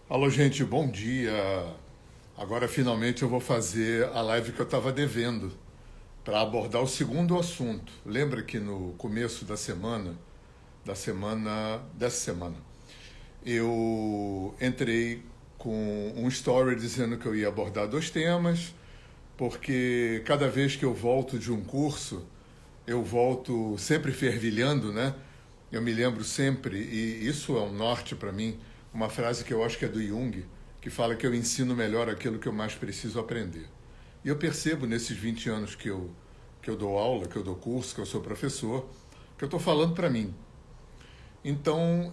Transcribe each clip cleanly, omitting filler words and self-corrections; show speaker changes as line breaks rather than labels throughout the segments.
Alô, gente, bom dia. Agora finalmente eu vou fazer a live que eu estava devendo para abordar o segundo assunto. Lembra que no começo dessa semana, eu entrei com um story dizendo que eu ia abordar dois temas, porque cada vez que eu volto de um curso, eu volto sempre fervilhando, né? Eu me lembro sempre, e isso é um norte para mim, uma frase que eu acho que é do Jung, que fala que eu ensino melhor aquilo que eu mais preciso aprender. E eu percebo nesses 20 anos que eu dou aula, que eu dou curso, que eu sou professor, que eu estou falando para mim. Então,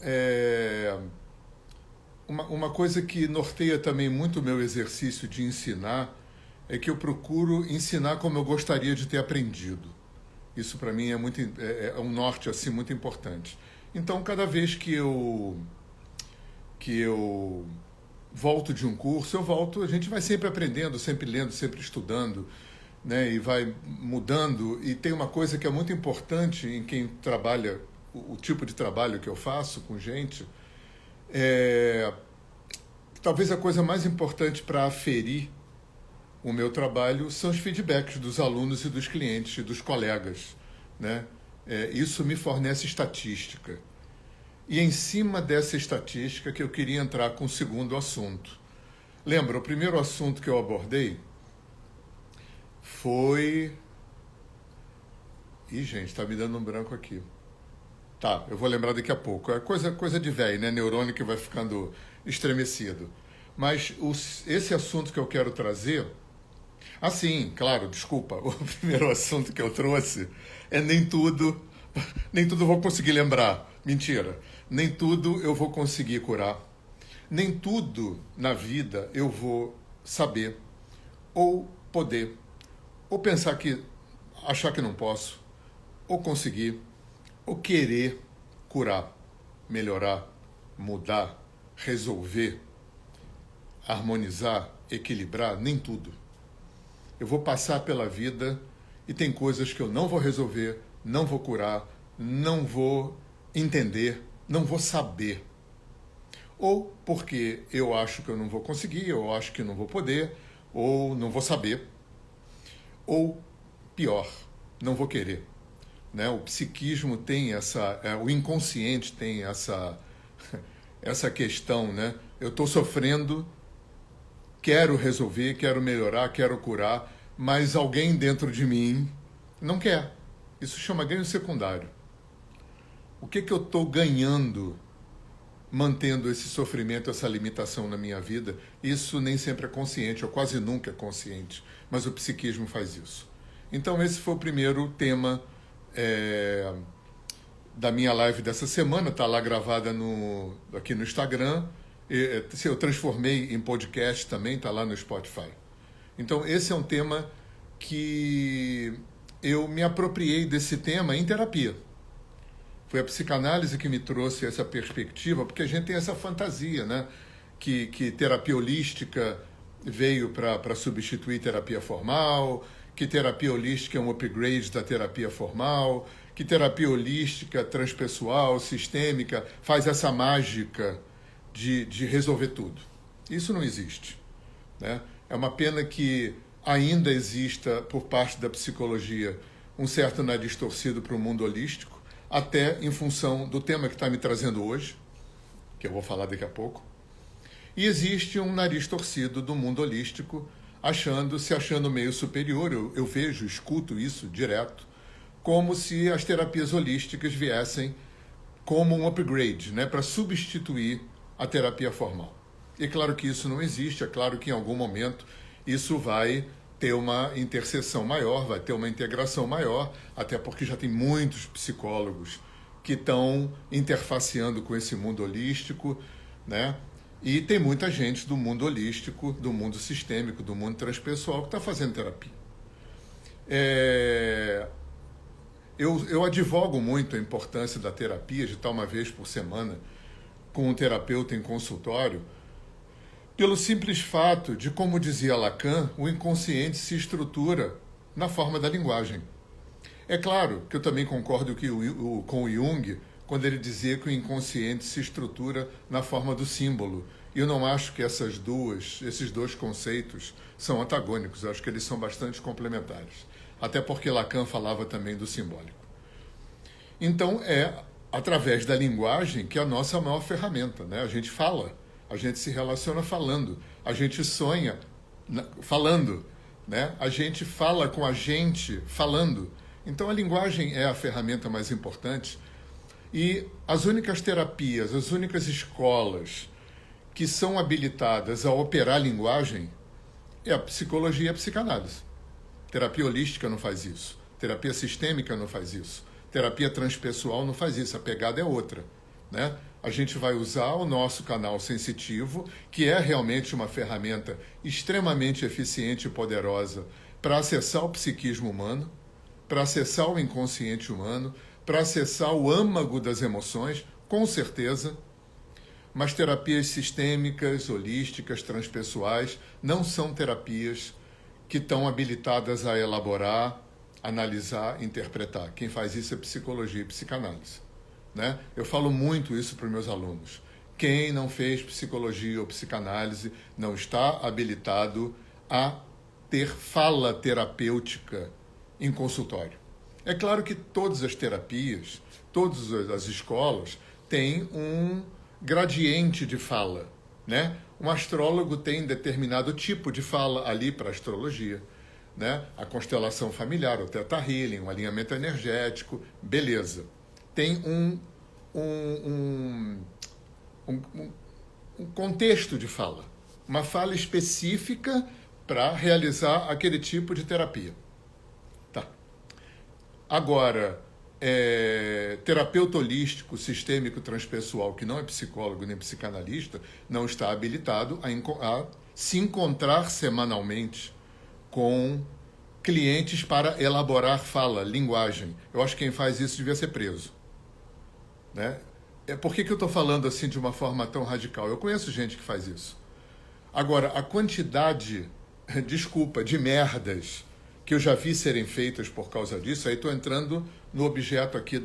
uma coisa que norteia também muito o meu exercício de ensinar é que eu procuro ensinar como eu gostaria de ter aprendido. Isso para mim é um norte assim muito importante. Então, cada vez que eu volto de um curso, a gente vai sempre aprendendo, sempre lendo, sempre estudando, né? E vai mudando. E tem uma coisa que é muito importante em quem trabalha, o tipo de trabalho que eu faço com gente, é talvez a coisa mais importante para aferir o meu trabalho são os feedbacks dos alunos e dos clientes e dos colegas, né? Isso me fornece estatística. E em cima dessa estatística que eu queria entrar com o segundo assunto. Lembra, o primeiro assunto que eu abordei foi... Ih, gente, está me dando um branco aqui. Tá, eu vou lembrar daqui a pouco. É coisa de velho, né? Neurônio que vai ficando estremecido. Mas esse assunto que eu quero trazer... Ah, sim, claro, desculpa. O primeiro assunto que eu trouxe é nem tudo eu vou conseguir lembrar. Mentira. Nem tudo eu vou conseguir curar. Nem tudo na vida eu vou saber, ou poder, ou achar que não posso, ou conseguir, ou querer curar, melhorar, mudar, resolver, harmonizar, equilibrar, nem tudo. Eu vou passar pela vida e tem coisas que eu não vou resolver, não vou curar, não vou entender, não vou saber. Ou porque eu acho que eu não vou conseguir, eu acho que não vou poder, ou não vou saber, ou pior, não vou querer. Né? O psiquismo tem o inconsciente tem essa questão, né? Eu estou sofrendo, quero resolver, quero melhorar, quero curar, mas alguém dentro de mim não quer. Isso chama ganho secundário. O que eu estou ganhando mantendo esse sofrimento, essa limitação na minha vida? Isso nem sempre é consciente, ou quase nunca é consciente, mas o psiquismo faz isso. Então esse foi o primeiro tema da minha live dessa semana, está lá gravada aqui no Instagram. Eu transformei em podcast também, está lá no Spotify. Então esse é um tema que eu me apropriei desse tema em terapia. Foi a psicanálise que me trouxe essa perspectiva, porque a gente tem essa fantasia, né? Que terapia holística veio para substituir terapia formal, que terapia holística é um upgrade da terapia formal, que terapia holística, transpessoal, sistêmica, faz essa mágica de resolver tudo. Isso não existe. Né? É uma pena que ainda exista, por parte da psicologia, um certo nariz torcido para o mundo holístico, até em função do tema que está me trazendo hoje, que eu vou falar daqui a pouco. E existe um nariz torcido do mundo holístico, se achando meio superior. Eu vejo, escuto isso direto, como se as terapias holísticas viessem como um upgrade, né, para substituir a terapia formal. E claro que isso não existe, é claro que em algum momento isso vai ter uma interseção maior, vai ter uma integração maior, até porque já tem muitos psicólogos que estão interfaceando com esse mundo holístico, né? E tem muita gente do mundo holístico, do mundo sistêmico, do mundo transpessoal que está fazendo terapia. Eu advogo muito a importância da terapia, de estar uma vez por semana com um terapeuta em consultório, pelo simples fato de, como dizia Lacan, o inconsciente se estrutura na forma da linguagem. É claro que eu também concordo com o Jung, quando ele dizia que o inconsciente se estrutura na forma do símbolo. E eu não acho que esses dois conceitos são antagônicos, eu acho que eles são bastante complementares. Até porque Lacan falava também do simbólico. Então, é através da linguagem que é a nossa maior ferramenta, né? A gente fala, a gente se relaciona falando, a gente sonha falando, né? A gente fala com a gente falando. Então, a linguagem é a ferramenta mais importante. E as únicas terapias, as únicas escolas que são habilitadas a operar a linguagem é a psicologia e a psicanálise. Terapia holística não faz isso. Terapia sistêmica não faz isso. Terapia transpessoal não faz isso. A pegada é outra, né? A gente vai usar o nosso canal sensitivo, que é realmente uma ferramenta extremamente eficiente e poderosa para acessar o psiquismo humano, para acessar o inconsciente humano, para acessar o âmago das emoções, com certeza. Mas terapias sistêmicas, holísticas, transpessoais não são terapias que estão habilitadas a elaborar, analisar, interpretar. Quem faz isso é psicologia e psicanálise, né? Eu falo muito isso para os meus alunos. Quem não fez psicologia ou psicanálise não está habilitado a ter fala terapêutica em consultório. É claro que todas as terapias, todas as escolas têm um gradiente de fala, né? Um astrólogo tem determinado tipo de fala ali para a astrologia, né? A constelação familiar, o Theta Healing, um alinhamento energético, beleza. Tem um contexto de fala, uma fala específica para realizar aquele tipo de terapia. Tá. Agora, terapeuta holístico, sistêmico, transpessoal, que não é psicólogo nem psicanalista, não está habilitado a se encontrar semanalmente com clientes para elaborar fala, linguagem. Eu acho que quem faz isso devia ser preso, né? Por que eu estou falando assim de uma forma tão radical? Eu conheço gente que faz isso. Agora, a quantidade, desculpa, de merdas que eu já vi serem feitas por causa disso, aí estou entrando no objeto aqui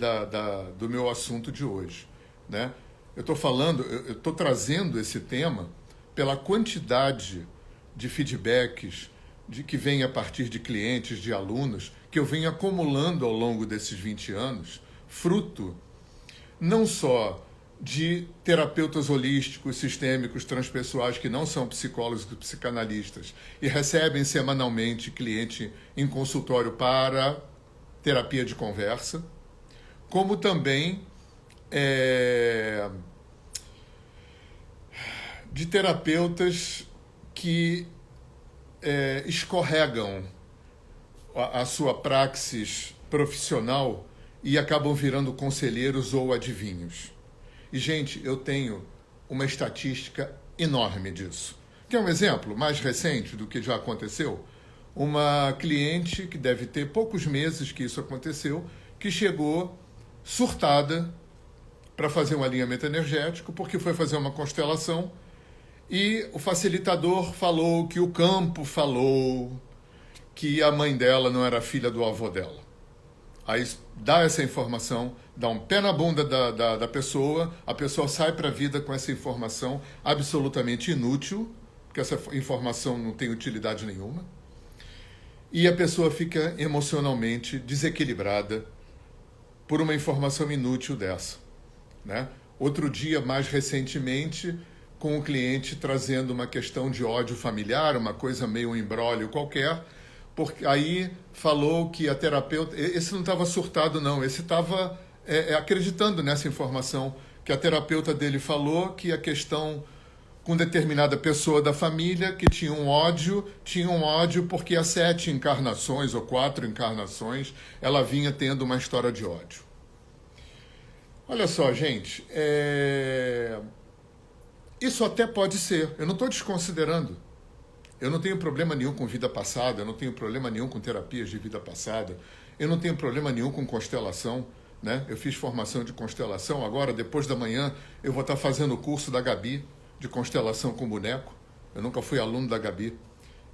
do meu assunto de hoje, né? Eu estou trazendo esse tema pela quantidade de feedbacks que vem a partir de clientes, de alunos, que eu venho acumulando ao longo desses 20 anos, fruto não só de terapeutas holísticos, sistêmicos, transpessoais que não são psicólogos e psicanalistas e recebem semanalmente cliente em consultório para terapia de conversa, como também de terapeutas que escorregam a sua praxis profissional e acabam virando conselheiros ou adivinhos. E, gente, eu tenho uma estatística enorme disso. Quer um exemplo mais recente do que já aconteceu? Uma cliente que deve ter poucos meses que isso aconteceu, que chegou surtada para fazer um alinhamento energético, porque foi fazer uma constelação e o facilitador falou que o campo falou que a mãe dela não era filha do avô dela. Aí dá essa informação, dá um pé na bunda da pessoa, a pessoa sai para a vida com essa informação absolutamente inútil, porque essa informação não tem utilidade nenhuma, e a pessoa fica emocionalmente desequilibrada por uma informação inútil dessa, né? Outro dia, mais recentemente, com o cliente trazendo uma questão de ódio familiar, uma coisa meio um imbróglio qualquer, porque aí falou que a terapeuta... Esse não estava surtado, não. Esse estava acreditando nessa informação, que a terapeuta dele falou que a questão com determinada pessoa da família que tinha um ódio porque há 7 encarnações ou 4 encarnações ela vinha tendo uma história de ódio. Olha só, gente, isso até pode ser, eu não estou desconsiderando. Eu não tenho problema nenhum com vida passada, eu não tenho problema nenhum com terapias de vida passada, eu não tenho problema nenhum com constelação, né? Eu fiz formação de constelação, agora, depois da manhã, eu vou estar fazendo o curso da Gabi, de constelação com boneco. Eu nunca fui aluno da Gabi,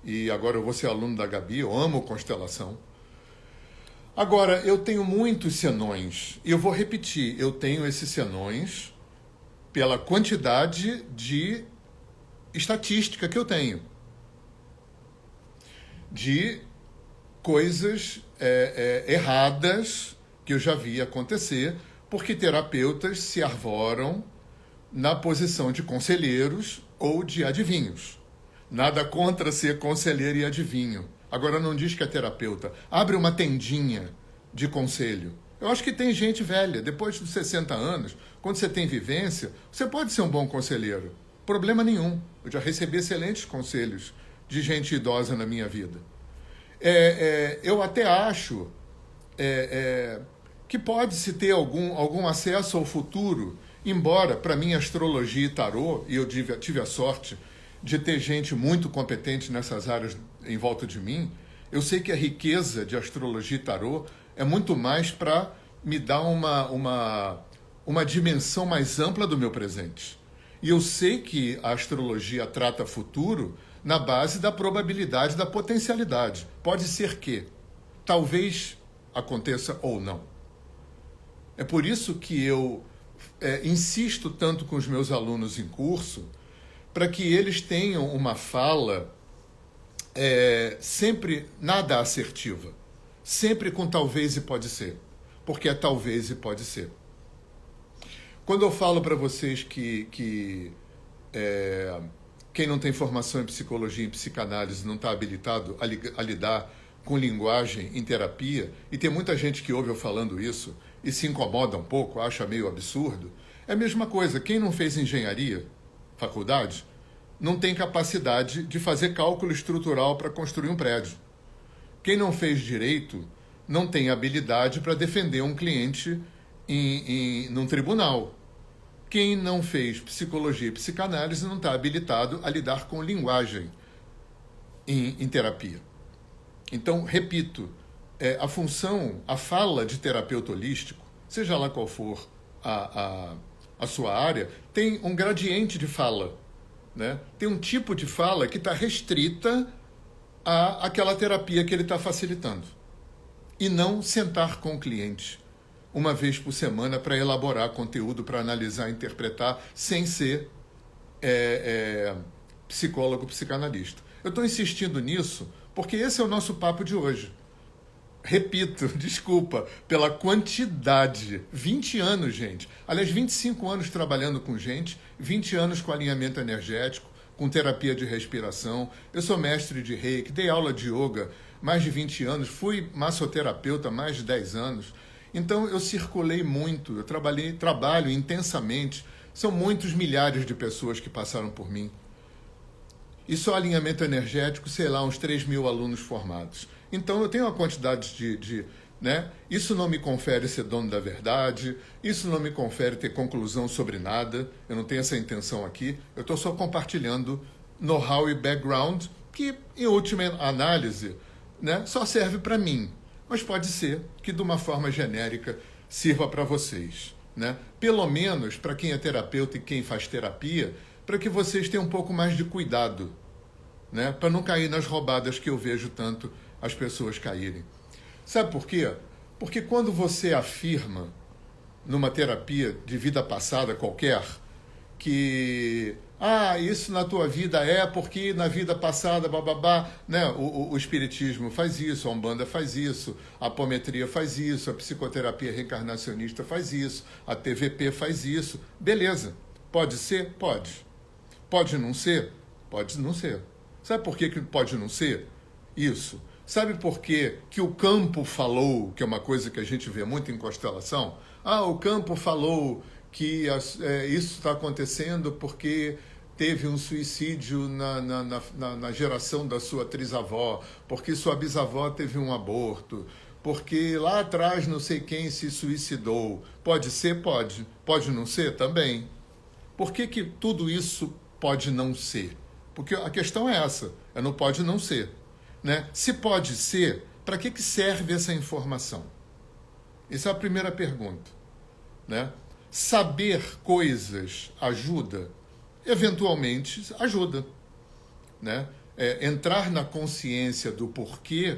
e agora eu vou ser aluno da Gabi, eu amo constelação. Agora, eu tenho muitos senões, e eu vou repetir, eu tenho esses senões pela quantidade de estatística que eu tenho de coisas erradas que eu já vi acontecer, porque terapeutas se arvoram na posição de conselheiros ou de adivinhos. Nada contra ser conselheiro e adivinho. Agora não diz que é terapeuta. Abre uma tendinha de conselho. Eu acho que tem gente velha, depois dos 60 anos, quando você tem vivência, você pode ser um bom conselheiro. Problema nenhum. Eu já recebi excelentes conselhos de gente idosa na minha vida. Eu até acho que pode-se ter algum acesso ao futuro, embora, para mim, astrologia e tarô, e eu tive a sorte de ter gente muito competente nessas áreas em volta de mim, eu sei que a riqueza de astrologia e tarô é muito mais para me dar uma dimensão mais ampla do meu presente. E eu sei que a astrologia trata futuro na base da probabilidade, da potencialidade. Pode ser que talvez aconteça ou não. É por isso que eu insisto tanto com os meus alunos em curso, para que eles tenham uma fala sempre nada assertiva, sempre com talvez e pode ser, porque é talvez e pode ser. Quando eu falo para vocês que quem não tem formação em psicologia e psicanálise não está habilitado a lidar com linguagem em terapia, e tem muita gente que ouve eu falando isso e se incomoda um pouco, acha meio absurdo, é a mesma coisa. Quem não fez engenharia, faculdade, não tem capacidade de fazer cálculo estrutural para construir um prédio. Quem não fez direito não tem habilidade para defender um cliente num tribunal. Quem não fez psicologia e psicanálise não está habilitado a lidar com linguagem em terapia. Então, repito, a função, a fala de terapeuta holístico, seja lá qual for a sua área, tem um gradiente de fala, né? Tem um tipo de fala que está restrita àquela terapia que ele está facilitando. E não sentar com o cliente uma vez por semana para elaborar conteúdo, para analisar, interpretar, sem ser psicólogo, psicanalista. Eu estou insistindo nisso porque esse é o nosso papo de hoje. Repito, desculpa, pela quantidade. 20 anos, gente. Aliás, 25 anos trabalhando com gente, 20 anos com alinhamento energético, com terapia de respiração. Eu sou mestre de Reiki, dei aula de yoga mais de 20 anos, fui massoterapeuta mais de 10 anos. Então, eu circulei muito, eu trabalho intensamente. São muitos milhares de pessoas que passaram por mim. E só alinhamento energético, sei lá, uns 3 mil alunos formados. Então, eu tenho uma quantidade né? Isso não me confere ser dono da verdade, isso não me confere ter conclusão sobre nada, eu não tenho essa intenção aqui, eu estou só compartilhando know-how e background que, em última análise, né, só serve para mim. Mas pode ser que, de uma forma genérica, sirva para vocês, né? Pelo menos para quem é terapeuta e quem faz terapia, para que vocês tenham um pouco mais de cuidado, né? Para não cair nas roubadas que eu vejo tanto as pessoas caírem. Sabe por quê? Porque quando você afirma numa terapia de vida passada qualquer que isso na tua vida é porque na vida passada, bababá, né? O espiritismo faz isso, a Umbanda faz isso, a apometria faz isso, a psicoterapia reencarnacionista faz isso, a TVP faz isso. Beleza. Pode ser? Pode. Pode não ser? Pode não ser. Sabe por que pode não ser? Isso. Sabe por que o campo falou, que é uma coisa que a gente vê muito em constelação? O campo falou que isso está acontecendo porque teve um suicídio na geração da sua trisavó, porque sua bisavó teve um aborto, porque lá atrás não sei quem se suicidou. Pode ser? Pode. Pode não ser? Também. Por que tudo isso pode não ser? Porque a questão é essa, não pode não ser. Né? Se pode ser, para que serve essa informação? Essa é a primeira pergunta. Né? Saber coisas ajuda? Eventualmente ajuda. Né? Entrar na consciência do porquê,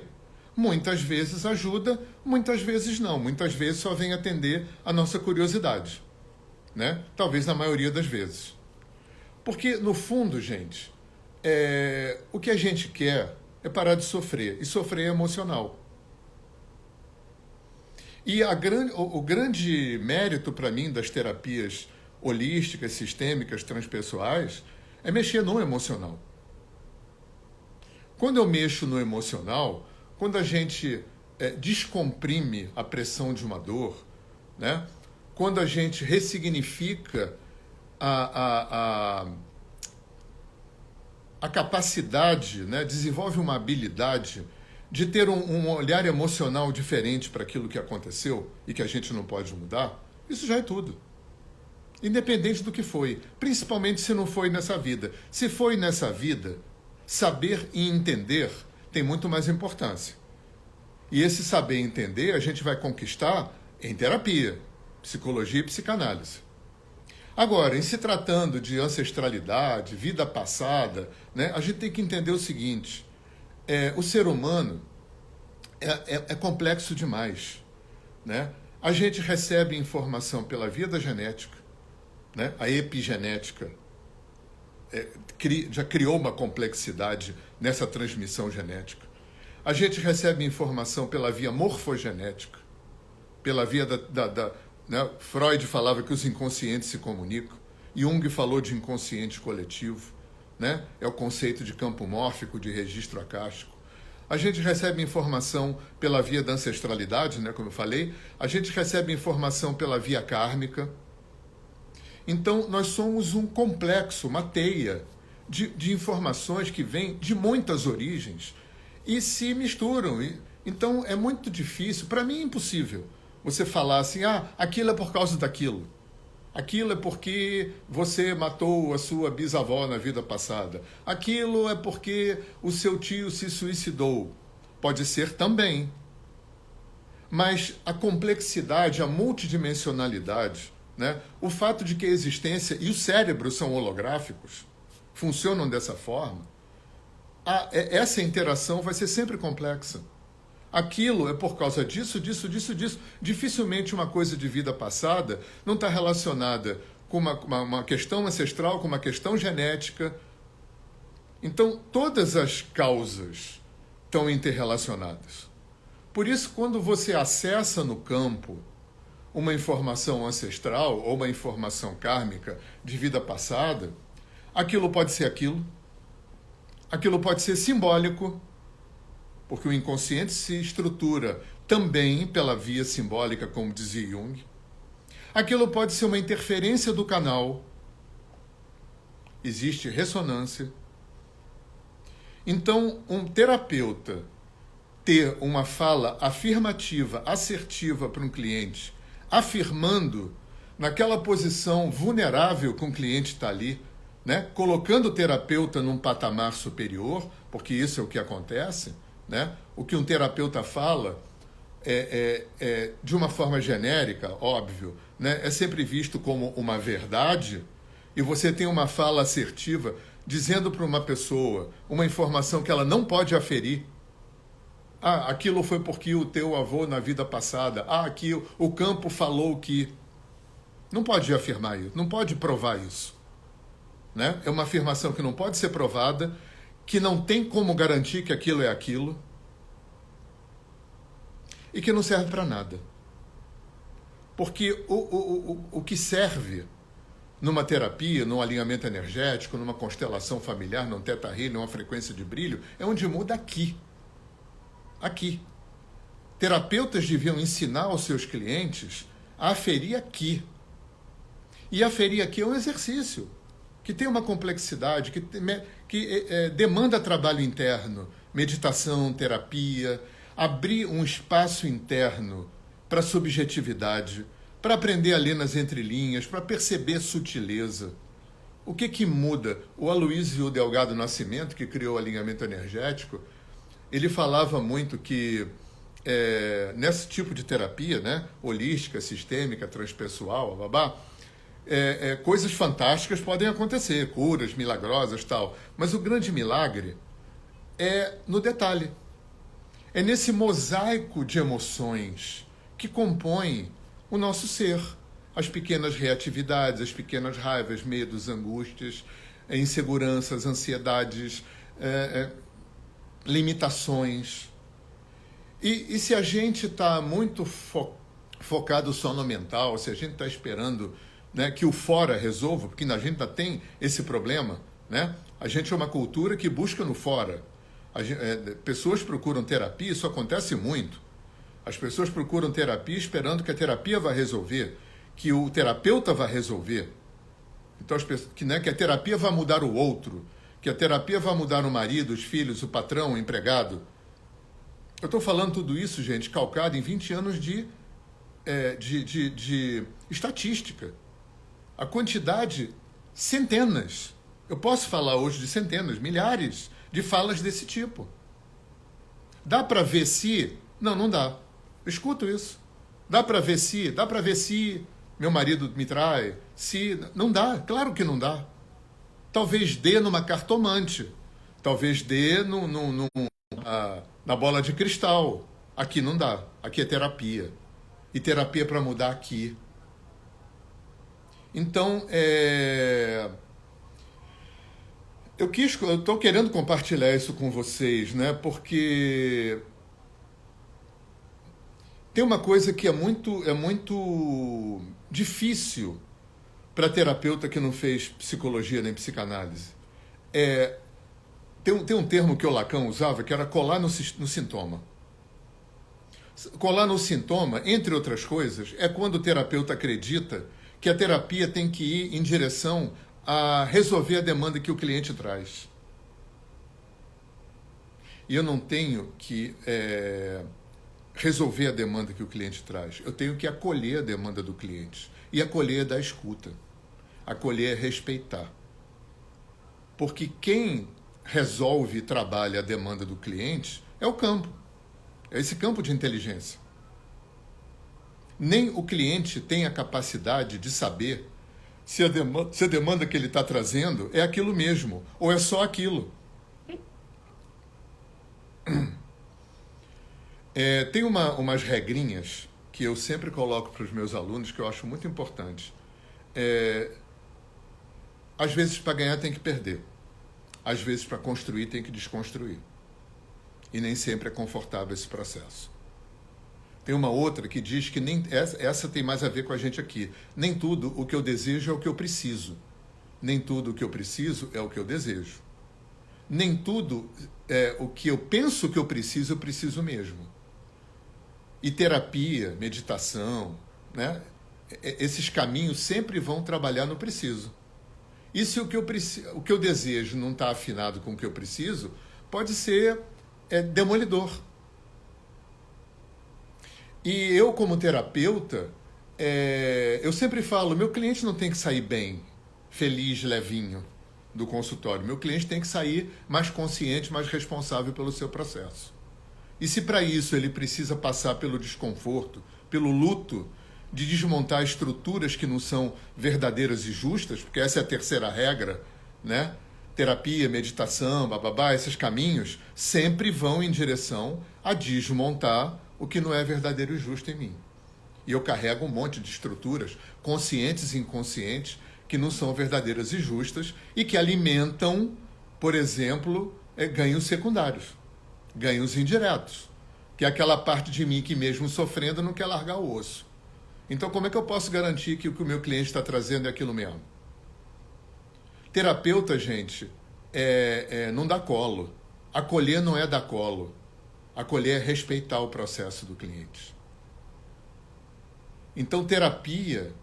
muitas vezes ajuda, muitas vezes não. Muitas vezes só vem atender a nossa curiosidade. Né? Talvez na maioria das vezes. Porque, no fundo, gente, o que a gente quer é parar de sofrer. E sofrer é emocional. E o grande mérito, para mim, das terapias holísticas, sistêmicas, transpessoais, é mexer no emocional. Quando eu mexo no emocional, quando a gente descomprime a pressão de uma dor, né? Quando a gente ressignifica a capacidade, né? Desenvolve uma habilidade de ter um olhar emocional diferente para aquilo que aconteceu e que a gente não pode mudar, isso já é tudo. Independente do que foi, principalmente se não foi nessa vida. Se foi nessa vida, saber e entender tem muito mais importância. E esse saber e entender a gente vai conquistar em terapia, psicologia e psicanálise. Agora, em se tratando de ancestralidade, vida passada, né, a gente tem que entender o seguinte: o ser humano é complexo demais, né? A gente recebe informação pela via da genética, né? A epigenética já criou uma complexidade nessa transmissão genética. A gente recebe informação pela via morfogenética, pela via né? Freud falava que os inconscientes se comunicam, Jung falou de inconsciente coletivo, né? É o conceito de campo mórfico, de registro acástico. A gente recebe informação pela via da ancestralidade, né? Como eu falei, a gente recebe informação pela via kármica. Então, nós somos um complexo, uma teia de informações que vêm de muitas origens e se misturam. Então, é muito difícil, para mim é impossível, você falar assim, aquilo é por causa daquilo. Aquilo é porque você matou a sua bisavó na vida passada. Aquilo é porque o seu tio se suicidou. Pode ser também. Mas a complexidade, a multidimensionalidade, né? O fato de que a existência e o cérebro são holográficos, funcionam dessa forma, essa interação vai ser sempre complexa. Aquilo é por causa disso, disso, disso, disso. Dificilmente uma coisa de vida passada não está relacionada com uma questão ancestral, com uma questão genética. Então, todas as causas estão interrelacionadas. Por isso, quando você acessa no campo uma informação ancestral ou uma informação kármica de vida passada, aquilo pode ser aquilo pode ser simbólico, porque o inconsciente se estrutura também pela via simbólica, como dizia Jung. Aquilo pode ser uma interferência do canal. Existe ressonância. Então, um terapeuta ter uma fala afirmativa, assertiva para um cliente, afirmando naquela posição vulnerável que o cliente está ali, né? Colocando o terapeuta num patamar superior, porque isso é o que acontece, né? O que um terapeuta fala de uma forma genérica, óbvio, né? É sempre visto como uma verdade, e você tem uma fala assertiva dizendo para uma pessoa uma informação que ela não pode aferir. Aquilo foi porque o teu avô na vida passada, aqui o campo falou que... Não pode afirmar isso, não pode provar isso, né? É uma afirmação que não pode ser provada, que não tem como garantir que aquilo é aquilo e que não serve para nada. Porque o que serve numa terapia, num alinhamento energético, numa constelação familiar, num teta healing, numa frequência de brilho, é onde muda aqui. Aqui. Terapeutas deviam ensinar aos seus clientes a aferir aqui. E aferir aqui é um exercício que tem uma complexidade, que demanda trabalho interno, meditação, terapia, abrir um espaço interno para subjetividade, para aprender a ler nas entrelinhas, para perceber sutileza. O que muda? O Aloysio Delgado Nascimento, que criou o alinhamento energético, ele falava muito que nesse tipo de terapia, né, holística, sistêmica, transpessoal, coisas fantásticas podem acontecer, curas milagrosas, tal. Mas o grande milagre é no detalhe. É nesse mosaico de emoções que compõe o nosso ser. As pequenas reatividades, as pequenas raivas, medos, angústias, inseguranças, ansiedades, limitações. E se a gente está muito focado só no mental, se a gente está esperando, né, que o fora resolva, porque a gente ainda tem esse problema, né? A gente é uma cultura que busca no fora. Pessoas procuram terapia, isso acontece muito. As pessoas procuram terapia esperando que a terapia vai resolver, que o terapeuta vai resolver. Então, que a terapia vai mudar o outro, que a terapia vai mudar o marido, os filhos, o patrão, o empregado. Eu estou falando tudo isso, gente, calcado em 20 anos de estatística. A quantidade, centenas. Eu posso falar hoje de centenas, milhares de falas desse tipo. Dá para ver se... Não dá. Eu escuto isso. Dá para ver se meu marido me trai, se... Não dá, claro que não dá. Talvez dê numa cartomante. Talvez dê na bola de cristal. Aqui não dá. Aqui é terapia. E terapia para mudar aqui. Então, eu estou querendo compartilhar isso com vocês, né? Porque tem uma coisa que é muito difícil para terapeuta que não fez psicologia nem psicanálise. Tem um termo que o Lacan usava, que era colar no sintoma. Colar no sintoma, entre outras coisas, é quando o terapeuta acredita que a terapia tem que ir em direção a resolver a demanda que o cliente traz. E eu não tenho que resolver a demanda que o cliente traz. Eu tenho que acolher a demanda do cliente. E acolher é da escuta. Acolher é respeitar. Porque quem resolve e trabalha a demanda do cliente é o campo. É esse campo de inteligência. Nem o cliente tem a capacidade de saber se a demanda que ele está trazendo é aquilo mesmo, ou é só aquilo. Tem umas regrinhas que eu sempre coloco para os meus alunos que eu acho muito importante. Às vezes, para ganhar, tem que perder. Às vezes, para construir, tem que desconstruir. E nem sempre é confortável esse processo. Tem uma outra que diz que essa tem mais a ver com a gente aqui. Nem tudo o que eu desejo é o que eu preciso. Nem tudo o que eu preciso é o que eu desejo. Nem tudo o que eu penso que eu preciso mesmo. E terapia, meditação, né? Esses caminhos sempre vão trabalhar no preciso. E se o que eu desejo não está afinado com o que eu preciso, pode ser demolidor. E eu, como terapeuta, eu sempre falo, meu cliente não tem que sair bem, feliz, levinho do consultório. Meu cliente tem que sair mais consciente, mais responsável pelo seu processo. E se para isso ele precisa passar pelo desconforto, pelo luto, de desmontar estruturas que não são verdadeiras e justas, porque essa é a terceira regra, né? Terapia, meditação, bababá, esses caminhos sempre vão em direção a desmontar o que não é verdadeiro e justo em mim. E eu carrego um monte de estruturas, conscientes e inconscientes, que não são verdadeiras e justas e que alimentam, por exemplo, ganhos secundários, ganhos indiretos, que é aquela parte de mim que mesmo sofrendo não quer largar o osso. Então, como é que eu posso garantir que o que o meu cliente está trazendo é aquilo mesmo? Terapeuta, gente, não dá colo. Acolher não é dar colo. Acolher é respeitar o processo do cliente. Então, terapia,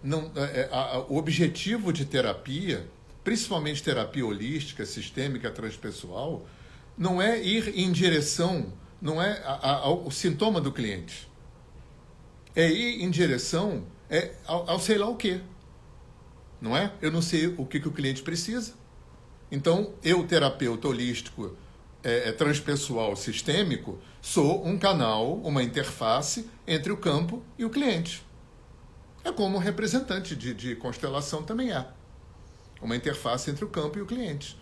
o objetivo de terapia, principalmente terapia holística, sistêmica, transpessoal, não é ir em direção, não é ao sintoma do cliente. É ir em direção ao sei lá o quê. Não é? Eu não sei o que o cliente precisa. Então, eu, terapeuta holístico, transpessoal, sistêmico, sou um canal, uma interface entre o campo e o cliente. É como um representante de constelação também é. Uma interface entre o campo e o cliente,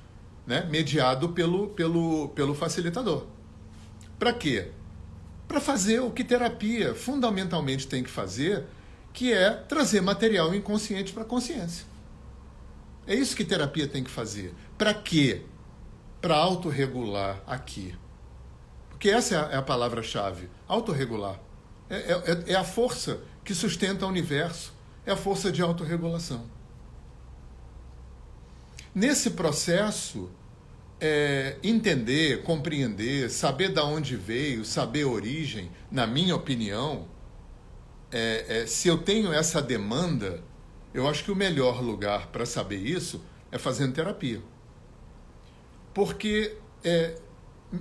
né? Mediado pelo facilitador. Para quê? Para fazer o que terapia fundamentalmente tem que fazer, que é trazer material inconsciente para a consciência. É isso que terapia tem que fazer. Para quê? Para autorregular aqui. Porque essa é a palavra-chave, autorregular. É a força que sustenta o universo, é a força de autorregulação. Nesse processo, entender, compreender, saber de onde veio, saber a origem, na minha opinião, se eu tenho essa demanda, eu acho que o melhor lugar para saber isso é fazendo terapia. Porque,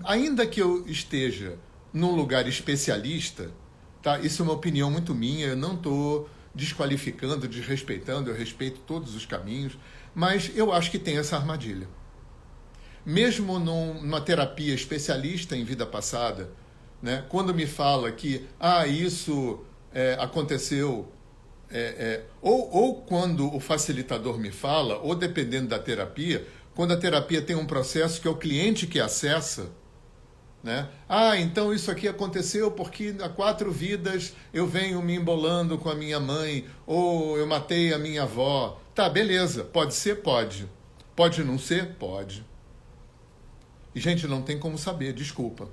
ainda que eu esteja num lugar especialista, tá? Isso é uma opinião muito minha, eu não estou desqualificando, desrespeitando, eu respeito todos os caminhos, mas eu acho que tem essa armadilha. Mesmo numa terapia especialista em vida passada, né, quando me fala que isso aconteceu, ou quando o facilitador me fala, ou dependendo da terapia, quando a terapia tem um processo que é o cliente que acessa, né? Então isso aqui aconteceu porque há 4 vidas eu venho me embolando com a minha mãe, ou eu matei a minha avó. Tá, beleza, pode ser? Pode. Pode não ser? Pode. E, gente, não tem como saber, desculpa.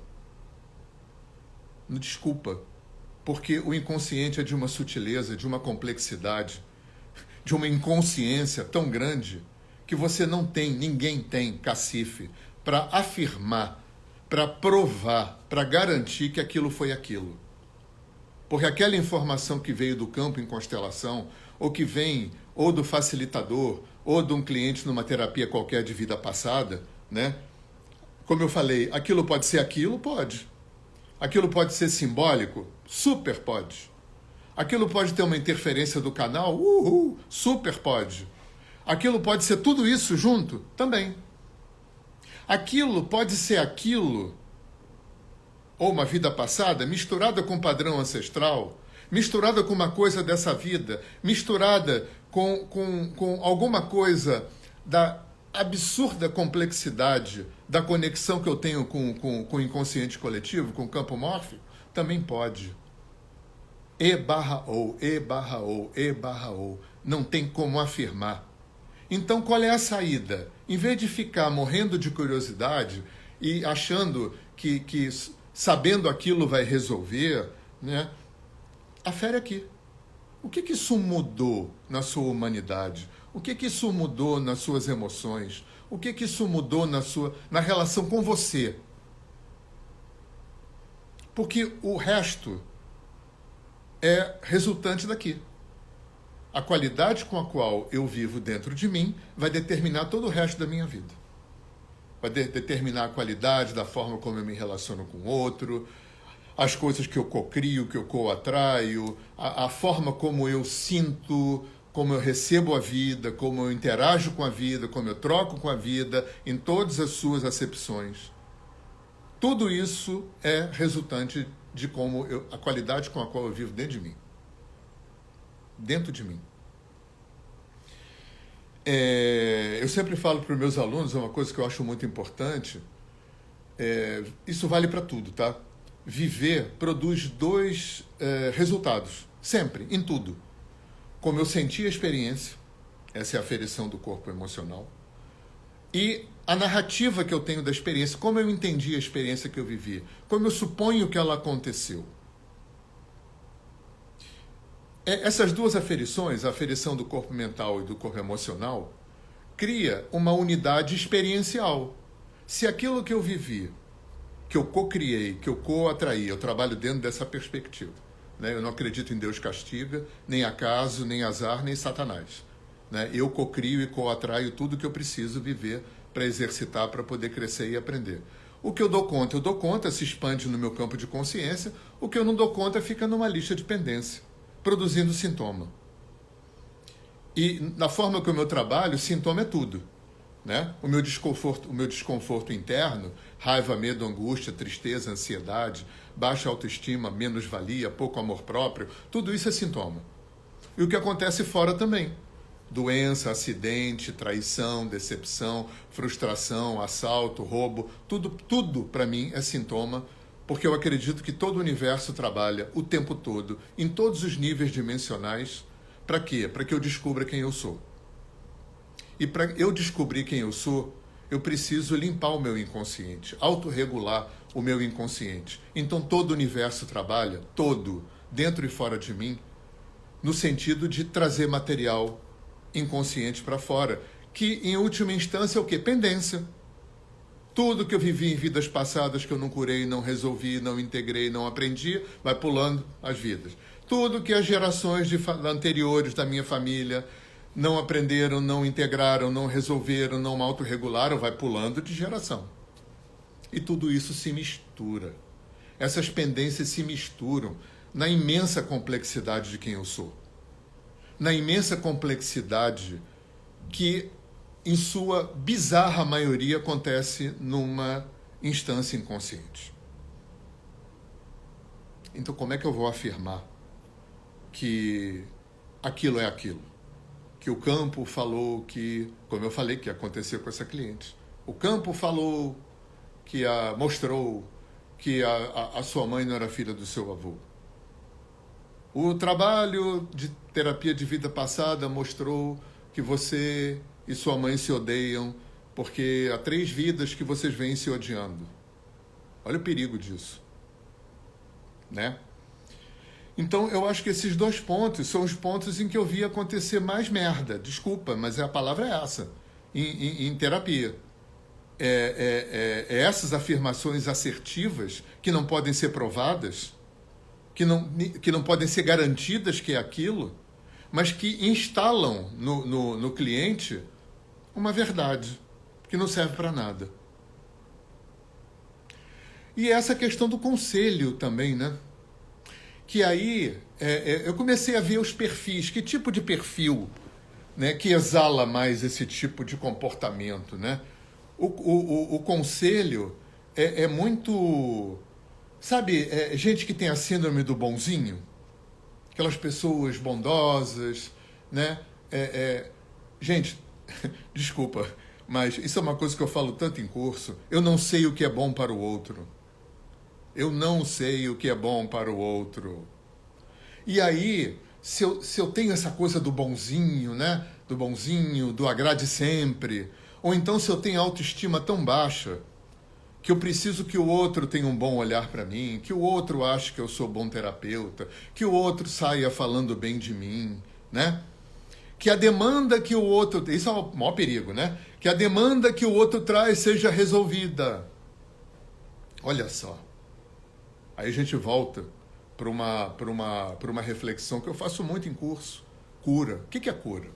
Desculpa. Porque o inconsciente é de uma sutileza, de uma complexidade, de uma inconsciência tão grande que você não tem, ninguém tem cacife para afirmar, para provar, para garantir que aquilo foi aquilo. Porque aquela informação que veio do campo em constelação, ou que vem ou do facilitador, ou de um cliente numa terapia qualquer de vida passada, né? Como eu falei, aquilo pode ser aquilo? Pode. Aquilo pode ser simbólico? Super pode. Aquilo pode ter uma interferência do canal? Super pode. Aquilo pode ser tudo isso junto? Também. Aquilo pode ser aquilo, ou uma vida passada, misturada com um padrão ancestral, misturada com uma coisa dessa vida, misturada com alguma coisa da absurda complexidade da conexão que eu tenho com o inconsciente coletivo, com o campo mórfico, também pode. E/ou. Não tem como afirmar. Então, qual é a saída? Em vez de ficar morrendo de curiosidade e achando que sabendo aquilo vai resolver, né? Afere aqui. O que isso mudou na sua humanidade? O que isso mudou nas suas emoções? O que isso mudou na relação com você? Porque o resto é resultante daqui. A qualidade com a qual eu vivo dentro de mim vai determinar todo o resto da minha vida. Vai determinar a qualidade da forma como eu me relaciono com o outro, as coisas que eu cocrio, que eu co-atraio, a forma como eu sinto, como eu recebo a vida, como eu interajo com a vida, como eu troco com a vida, em todas as suas acepções. Tudo isso é resultante de a qualidade com a qual eu vivo dentro de mim. Dentro de mim. Eu sempre falo para os meus alunos, é uma coisa que eu acho muito importante, isso vale para tudo, tá? Viver produz 2 resultados, sempre, em tudo. Como eu senti a experiência, essa é a aferição do corpo emocional, e a narrativa que eu tenho da experiência, como eu entendi a experiência que eu vivi, como eu suponho que ela aconteceu. Essas 2 aferições, a aferição do corpo mental e do corpo emocional, cria uma unidade experiencial. Se aquilo que eu vivi, que eu co-criei, que eu co-atraí, eu trabalho dentro dessa perspectiva, né? Eu não acredito em Deus castiga, nem acaso, nem azar, nem Satanás, né? Eu co-crio e co-atraio tudo que eu preciso viver para exercitar, para poder crescer e aprender. O que eu dou conta se expande no meu campo de consciência, o que eu não dou conta fica numa lista de pendência, produzindo sintoma. E na forma como eu trabalho, sintoma é tudo, né? O meu desconforto interno, raiva, medo, angústia, tristeza, ansiedade, baixa autoestima, menos-valia, pouco amor próprio, tudo isso é sintoma. E o que acontece fora também. Doença, acidente, traição, decepção, frustração, assalto, roubo, tudo para mim é sintoma, porque eu acredito que todo o universo trabalha o tempo todo, em todos os níveis dimensionais. Para quê? Para que eu descubra quem eu sou. E para eu descobrir quem eu sou, eu preciso limpar o meu inconsciente, autorregular o meu inconsciente. Então todo o universo trabalha, todo, dentro e fora de mim, no sentido de trazer material inconsciente para fora, que em última instância é o quê? Pendência. Tudo que eu vivi em vidas passadas que eu não curei, não resolvi, não integrei, não aprendi, vai pulando as vidas. Tudo que as gerações anteriores da minha família não aprenderam, não integraram, não resolveram, não autorregularam, vai pulando de geração. E tudo isso se mistura. Essas pendências se misturam na imensa complexidade de quem eu sou. Na imensa complexidade que, em sua bizarra maioria, acontece numa instância inconsciente. Então, como é que eu vou afirmar que aquilo é aquilo? Que o campo falou que, como eu falei que aconteceu com essa cliente, o campo falou que mostrou que a sua mãe não era filha do seu avô. O trabalho de terapia de vida passada mostrou que você e sua mãe se odeiam porque há 3 vidas que vocês vêm se odiando. Olha o perigo disso, né? Então, eu acho que esses 2 pontos são os pontos em que eu vi acontecer mais merda. Desculpa, mas a palavra é essa, em terapia. Essas afirmações assertivas que não podem ser provadas, que não podem ser garantidas que é aquilo, mas que instalam no cliente uma verdade que não serve para nada. E essa questão do conselho também, né? Que aí eu comecei a ver os perfis, que tipo de perfil, né, que exala mais esse tipo de comportamento, né? O conselho é muito... Sabe, gente que tem a síndrome do bonzinho? Aquelas pessoas bondosas, né? Gente, desculpa, mas isso é uma coisa que eu falo tanto em curso. Eu não sei o que é bom para o outro. Eu não sei o que é bom para o outro. E aí, se eu tenho essa coisa do bonzinho, né? Do bonzinho, do agrade sempre, ou então se eu tenho autoestima tão baixa que eu preciso que o outro tenha um bom olhar para mim, que o outro ache que eu sou bom terapeuta, que o outro saia falando bem de mim, né? Que a demanda que o outro... Isso é o maior perigo, né? Que a demanda que o outro traz seja resolvida. Olha só. Aí a gente volta para uma reflexão que eu faço muito em curso. Cura. O que é cura?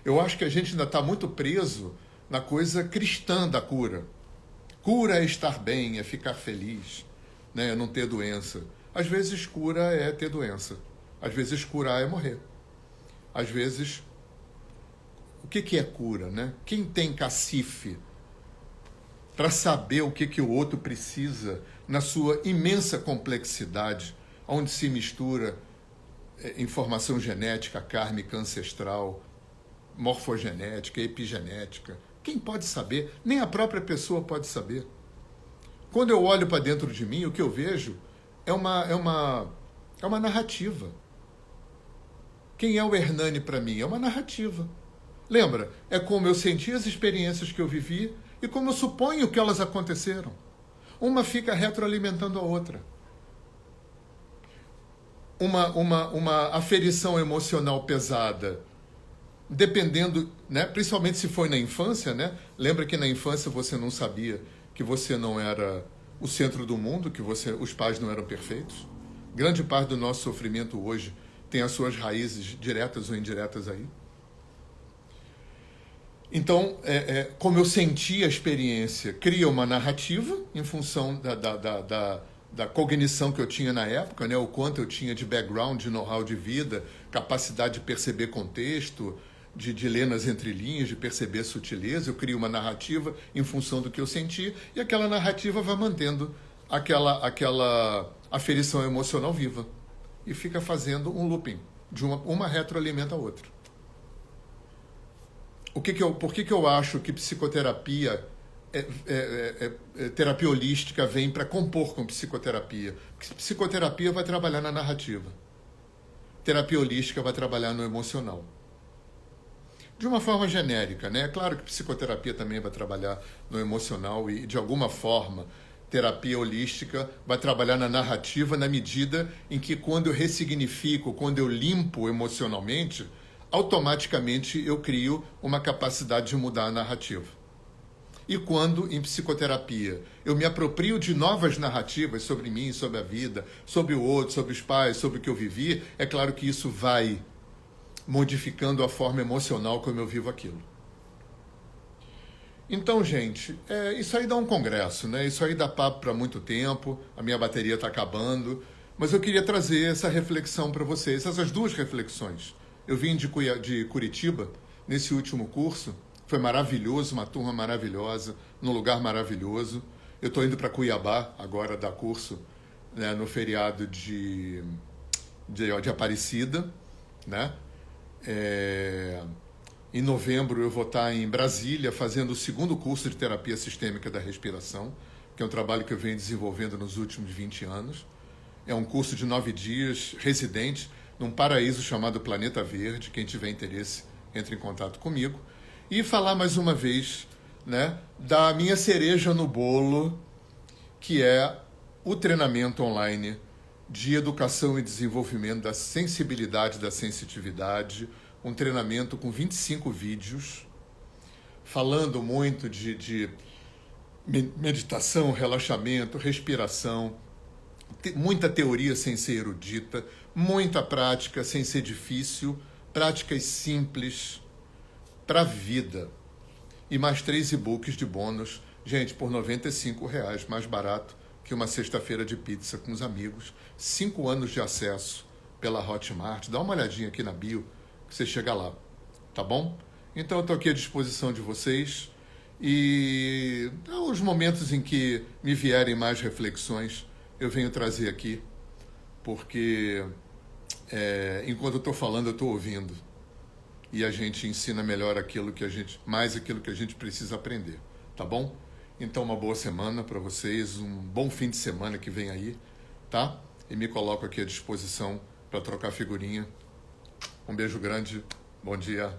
Eu acho que a gente ainda está muito preso na coisa cristã da cura. Cura é estar bem, é ficar feliz, né? É não ter doença. Às vezes cura é ter doença. Às vezes curar é morrer. Às vezes... O que é cura, né? Quem tem cacife para saber o que o outro precisa na sua imensa complexidade, onde se mistura informação genética, kármica, ancestral, morfogenética, epigenética. Quem pode saber? Nem a própria pessoa pode saber. Quando eu olho para dentro de mim, o que eu vejo é uma narrativa. Quem é o Hernani para mim? É uma narrativa. Lembra? É como eu senti as experiências que eu vivi e como eu suponho que elas aconteceram. Uma fica retroalimentando a outra. Uma aferição emocional pesada, dependendo, né? Principalmente se foi na infância, né? Lembra que na infância você não sabia que você não era o centro do mundo, que os pais não eram perfeitos? Grande parte do nosso sofrimento hoje tem as suas raízes diretas ou indiretas aí. Então, como eu senti a experiência, cria uma narrativa em função da cognição que eu tinha na época, né? O quanto eu tinha de background, de know-how de vida, capacidade de perceber contexto, de ler nas entrelinhas, de perceber sutileza. Eu crio uma narrativa em função do que eu senti e aquela narrativa vai mantendo aquela aferição emocional viva e fica fazendo um looping, de uma retroalimenta a outra. Por que eu acho que psicoterapia, terapia holística vem para compor com psicoterapia? Porque psicoterapia vai trabalhar na narrativa. Terapia holística vai trabalhar no emocional. de uma forma genérica, né? É claro que psicoterapia também vai trabalhar no emocional e, de alguma forma, terapia holística vai trabalhar na narrativa na medida em que, quando eu ressignifico, quando eu limpo emocionalmente, automaticamente eu crio uma capacidade de mudar a narrativa. E quando, em psicoterapia, eu me aproprio de novas narrativas sobre mim, sobre a vida, sobre o outro, sobre os pais, sobre o que eu vivi, é claro que isso vai modificando a forma emocional como eu vivo aquilo. Então, gente, isso aí dá um congresso, né? Isso aí dá papo para muito tempo, a minha bateria está acabando, mas eu queria trazer essa reflexão para vocês, essas duas reflexões. Eu vim de Curitiba nesse último curso, foi maravilhoso, uma turma maravilhosa, num lugar maravilhoso. Eu estou indo para Cuiabá agora dar curso, né, no feriado de Aparecida, né? Em novembro eu vou estar em Brasília fazendo o segundo curso de terapia sistêmica da respiração, que é um trabalho que eu venho desenvolvendo nos últimos 20 anos. É um curso de 9 dias, residente, num paraíso chamado Planeta Verde. Quem tiver interesse, entre em contato comigo. E falar mais uma vez, né, da minha cereja no bolo, que é o treinamento online de educação e desenvolvimento da sensibilidade, da sensitividade, um treinamento com 25 vídeos, falando muito de meditação, relaxamento, respiração, muita teoria sem ser erudita, muita prática sem ser difícil, práticas simples para a vida. E mais 3 e-books de bônus, gente, por R$ 95,00, mais barato que uma sexta-feira de pizza com os amigos. 5 anos de acesso pela Hotmart. Dá uma olhadinha aqui na bio que você chega lá, tá bom? Então eu estou aqui à disposição de vocês e os momentos em que me vierem mais reflexões eu venho trazer aqui, porque enquanto eu estou falando eu estou ouvindo e a gente ensina melhor aquilo que a gente precisa aprender, tá bom? Então uma boa semana para vocês, um bom fim de semana que vem aí, tá? E me coloco aqui à disposição para trocar figurinha. Um beijo grande, bom dia.